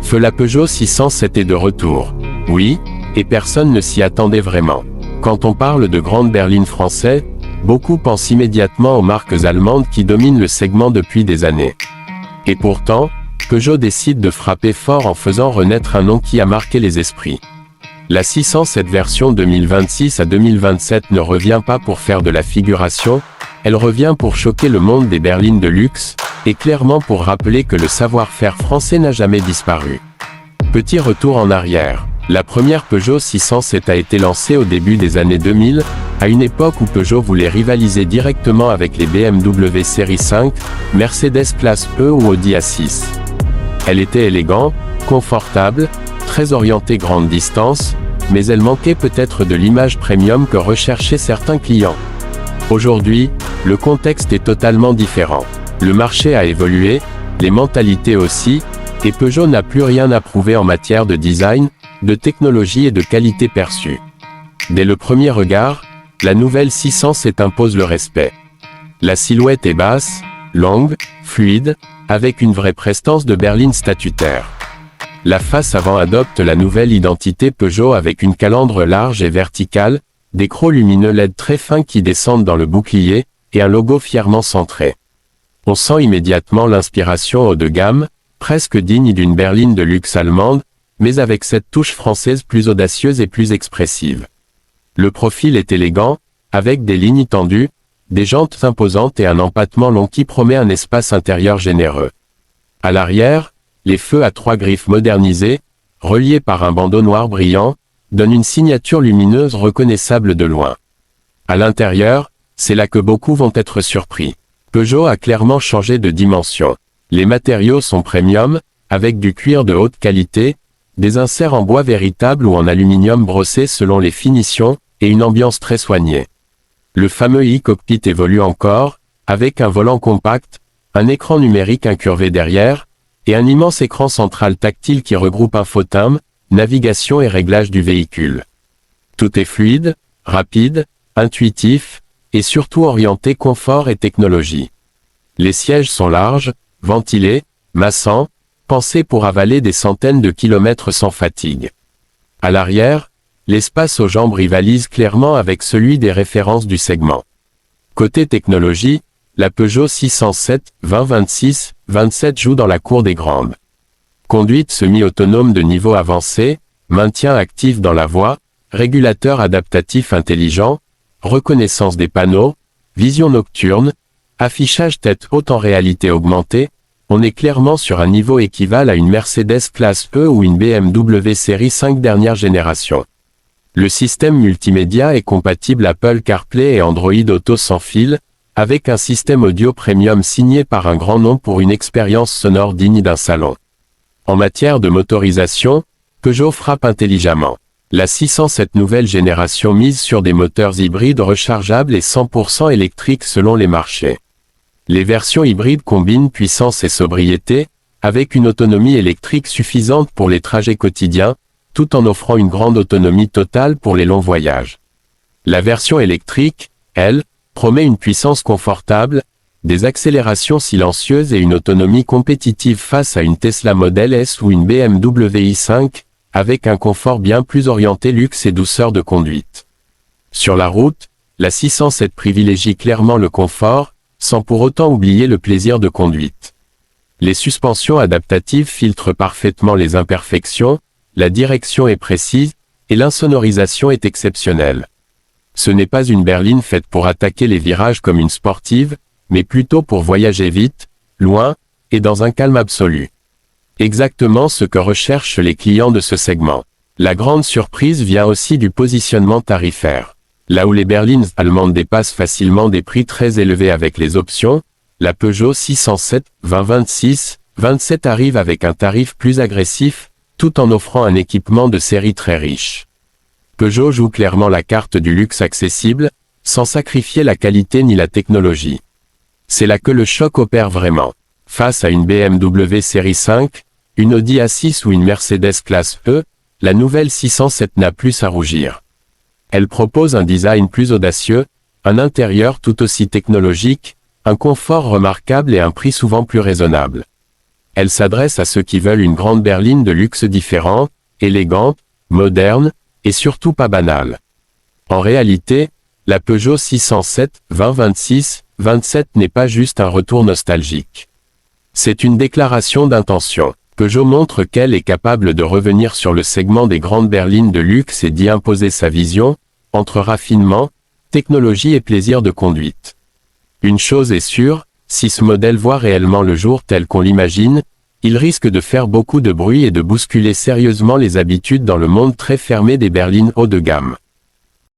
Feu la Peugeot 607 est de retour. Oui, et personne ne s'y attendait vraiment. Quand on parle de grande berline français, beaucoup pensent immédiatement aux marques allemandes qui dominent le segment depuis des années. Et pourtant, Peugeot décide de frapper fort en faisant renaître un nom qui a marqué les esprits. La 607 version 2026 à 2027 ne revient pas pour faire de la figuration, elle revient pour choquer le monde des berlines de luxe, et clairement pour rappeler que le savoir-faire français n'a jamais disparu. Petit retour en arrière. La première Peugeot 607 a été lancée au début des années 2000, à une époque où Peugeot voulait rivaliser directement avec les BMW série 5, Mercedes classe E ou Audi A6. Elle était élégante, confortable, très orientée grande distance, mais elle manquait peut-être de l'image premium que recherchaient certains clients. Aujourd'hui, le contexte est totalement différent. Le marché a évolué, les mentalités aussi, et Peugeot n'a plus rien à prouver en matière de design, de technologie et de qualité perçue. Dès le premier regard, la nouvelle 607 impose le respect. La silhouette est basse, longue, fluide, avec une vraie prestance de berline statutaire. La face avant adopte la nouvelle identité Peugeot avec une calandre large et verticale, des crocs lumineux LED très fins qui descendent dans le bouclier, et un logo fièrement centré. On sent immédiatement l'inspiration haut de gamme, presque digne d'une berline de luxe allemande, mais avec cette touche française plus audacieuse et plus expressive. Le profil est élégant, avec des lignes tendues, des jantes imposantes et un empattement long qui promet un espace intérieur généreux. À l'arrière, les feux à 3 griffes modernisés, reliés par un bandeau noir brillant, donnent une signature lumineuse reconnaissable de loin. À l'intérieur, c'est là que beaucoup vont être surpris. Peugeot a clairement changé de dimension. Les matériaux sont premium, avec du cuir de haute qualité, des inserts en bois véritable ou en aluminium brossé selon les finitions, et une ambiance très soignée. Le fameux e-cockpit évolue encore, avec un volant compact, un écran numérique incurvé derrière, et un immense écran central tactile qui regroupe infotainment, navigation et réglage du véhicule. Tout est fluide, rapide, intuitif, et surtout orienté confort et technologie. Les sièges sont larges, ventilés, massants, pensés pour avaler des centaines de kilomètres sans fatigue. À l'arrière, l'espace aux jambes rivalise clairement avec celui des références du segment. Côté technologie, la Peugeot 607 2026-27 joue dans la cour des grandes. Conduite semi-autonome de niveau avancé, maintien actif dans la voie, régulateur adaptatif intelligent, reconnaissance des panneaux, vision nocturne, affichage tête haute en réalité augmentée, on est clairement sur un niveau équivalent à une Mercedes classe E ou une BMW série 5 dernière génération. Le système multimédia est compatible Apple CarPlay et Android Auto sans fil, avec un système audio premium signé par un grand nom pour une expérience sonore digne d'un salon. En matière de motorisation, Peugeot frappe intelligemment. La 607 nouvelle génération mise sur des moteurs hybrides rechargeables et 100% électriques selon les marchés. Les versions hybrides combinent puissance et sobriété, avec une autonomie électrique suffisante pour les trajets quotidiens, tout en offrant une grande autonomie totale pour les longs voyages. La version électrique, elle, promet une puissance confortable, des accélérations silencieuses et une autonomie compétitive face à une Tesla Model S ou une BMW i5, avec un confort bien plus orienté luxe et douceur de conduite. Sur la route, la 607 privilégie clairement le confort, sans pour autant oublier le plaisir de conduite. Les suspensions adaptatives filtrent parfaitement les imperfections, la direction est précise, et l'insonorisation est exceptionnelle. Ce n'est pas une berline faite pour attaquer les virages comme une sportive, mais plutôt pour voyager vite, loin, et dans un calme absolu. Exactement ce que recherchent les clients de ce segment. La grande surprise vient aussi du positionnement tarifaire. Là où les berlines allemandes dépassent facilement des prix très élevés avec les options, la Peugeot 607 2026-27 arrive avec un tarif plus agressif, tout en offrant un équipement de série très riche. Peugeot joue clairement la carte du luxe accessible, sans sacrifier la qualité ni la technologie. C'est là que le choc opère vraiment. Face à une BMW série 5, une Audi A6 ou une Mercedes classe E, la nouvelle 607 n'a plus à rougir. Elle propose un design plus audacieux, un intérieur tout aussi technologique, un confort remarquable et un prix souvent plus raisonnable. Elle s'adresse à ceux qui veulent une grande berline de luxe différente, élégante, moderne, et surtout pas banale. En réalité, la Peugeot 607 2026 27 n'est pas juste un retour nostalgique. C'est une déclaration d'intention. Peugeot montre qu'elle est capable de revenir sur le segment des grandes berlines de luxe et d'y imposer sa vision, entre raffinement, technologie et plaisir de conduite. Une chose est sûre, si ce modèle voit réellement le jour tel qu'on l'imagine, il risque de faire beaucoup de bruit et de bousculer sérieusement les habitudes dans le monde très fermé des berlines haut de gamme.